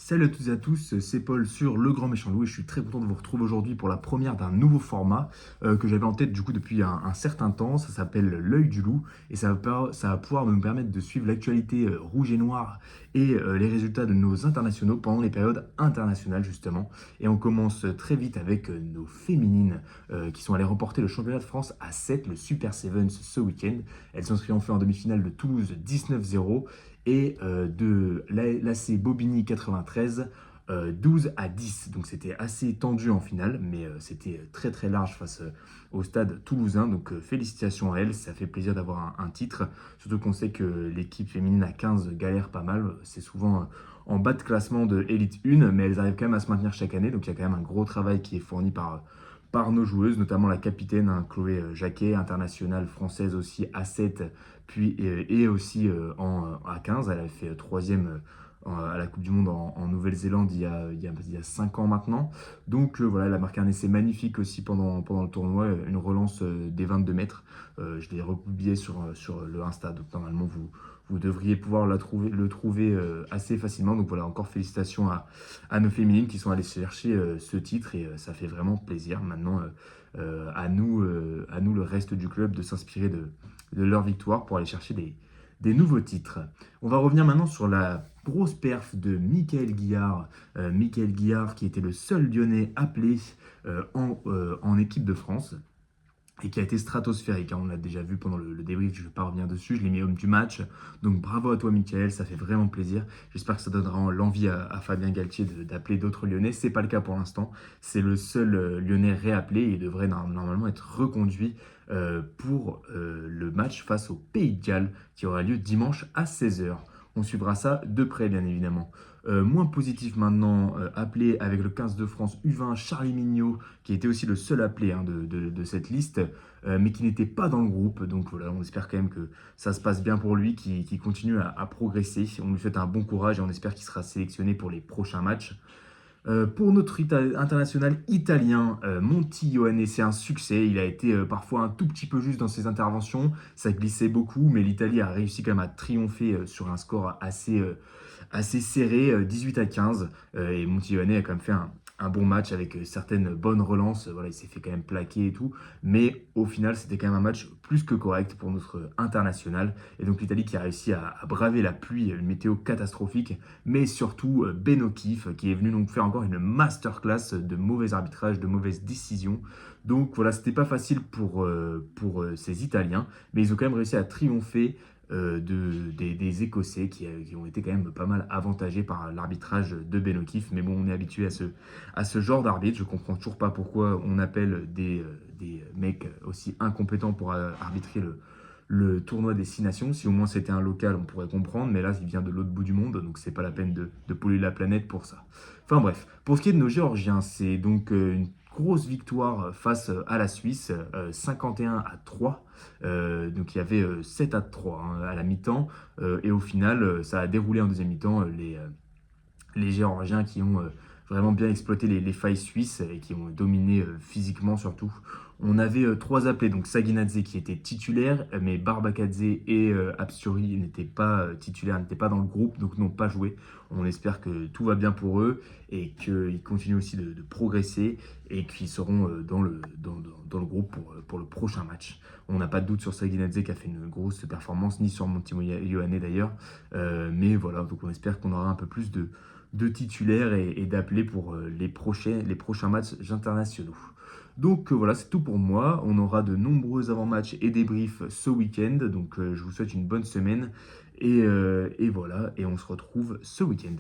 Salut à toutes et à tous, c'est Paul sur Le Grand Méchant Loup et je suis très content de vous retrouver aujourd'hui pour la première d'un nouveau format que j'avais en tête du coup depuis un certain temps. Ça s'appelle L'œil du loup et ça va pouvoir me permettre de suivre l'actualité rouge et noire et les résultats de nos internationaux pendant les périodes internationales justement. Et on commence très vite avec nos féminines qui sont allées remporter le championnat de France à 7, le Super Sevens ce week-end. Elles ont triomphé en demi-finale de Toulouse 19-0 et de l'AC Bobigny 93 12-10. Donc c'était assez tendu en finale, mais c'était très très large face au stade toulousain. Donc félicitations à elles, ça fait plaisir d'avoir un titre. Surtout qu'on sait que l'équipe féminine à 15 galère pas mal. C'est souvent en bas de classement de Elite 1, mais elles arrivent quand même à se maintenir chaque année. Donc il y a quand même un gros travail qui est fourni par nos joueuses, notamment la capitaine Chloé Jacquet, internationale française aussi à 7, puis et aussi à 15. Elle a fait troisième à la Coupe du Monde en Nouvelle-Zélande il y a 5 ans maintenant. Donc voilà, elle a marqué un essai magnifique aussi pendant le tournoi, une relance des 22 mètres. Je l'ai republié sur le Insta, donc normalement vous devriez pouvoir le trouver assez facilement. Donc voilà, encore félicitations à nos féminines qui sont allées chercher ce titre et ça fait vraiment plaisir. Maintenant, à nous, le reste du club, de s'inspirer de leur victoire pour aller chercher des nouveaux titres. On va revenir maintenant sur la grosse perf de Mickaël Guillard. Mickaël Guillard qui était le seul Lyonnais appelé en équipe de France et qui a été stratosphérique, hein. On l'a déjà vu pendant le débrief, je ne vais pas revenir dessus, je l'ai mis homme du match. Donc bravo à toi Mickaël, ça fait vraiment plaisir. J'espère que ça donnera l'envie à Fabien Galtier d'appeler d'autres Lyonnais. C'est pas le cas pour l'instant. C'est le seul Lyonnais réappelé et il devrait normalement être reconduit pour le match face au Pays de Galles qui aura lieu dimanche à 16h. On suivra ça de près, bien évidemment. Moins positif maintenant, appelé avec le 15 de France U20, Charlie Mignot, qui était aussi le seul appelé hein, de cette liste, mais qui n'était pas dans le groupe. Donc voilà, on espère quand même que ça se passe bien pour lui, qu'il continue à progresser. On lui souhaite un bon courage et on espère qu'il sera sélectionné pour les prochains matchs. Pour notre international italien, Monti Ioane, c'est un succès. Il a été parfois un tout petit peu juste dans ses interventions. Ça glissait beaucoup, mais l'Italie a réussi quand même à triompher sur un score assez serré, 18-15. Et Monti Ioane a quand même fait un bon match avec certaines bonnes relances. Voilà, il s'est fait quand même plaquer et tout. Mais au final, c'était quand même un match plus que correct pour notre international. Et donc l'Italie qui a réussi à braver la pluie, une météo catastrophique, mais surtout Ben O'Keefe qui est venu donc faire encore une masterclass de mauvais arbitrage, de mauvaises décisions. Donc voilà, c'était pas facile pour ces Italiens, mais ils ont quand même réussi à triompher des Écossais qui ont été quand même pas mal avantagés par l'arbitrage de Ben O'Keefe. Mais bon, on est habitué à ce genre d'arbitre. Je comprends toujours pas pourquoi on appelle des mecs aussi incompétents pour arbitrer le tournoi des 6 nations. Si au moins c'était un local, on pourrait comprendre, mais là, il vient de l'autre bout du monde, donc c'est pas la peine de polluer la planète pour ça. Enfin bref, pour ce qui est de nos Géorgiens, c'est donc une grosse victoire face à la Suisse, 51-3. Donc il y avait 7-3 hein, à la mi-temps, et au final, ça a déroulé en deuxième mi-temps. Les Géorgiens qui ont vraiment bien exploité les failles suisses et qui ont dominé physiquement surtout. On avait 3 appelés, donc Saginadze qui était titulaire, mais Barbakadze et Absuri n'étaient pas titulaires, n'étaient pas dans le groupe, donc n'ont pas joué. On espère que tout va bien pour eux et qu'ils continuent aussi de progresser et qu'ils seront dans le groupe pour le prochain match. On n'a pas de doute sur Saginadze qui a fait une grosse performance, ni sur Montimo Ioane d'ailleurs. Mais voilà, donc on espère qu'on aura un peu plus de titulaires et d'appelés pour les prochains matchs internationaux. Donc voilà, c'est tout pour moi. On aura de nombreux avant-matchs et débriefs ce week-end. Donc je vous souhaite une bonne semaine. Et voilà, et on se retrouve ce week-end.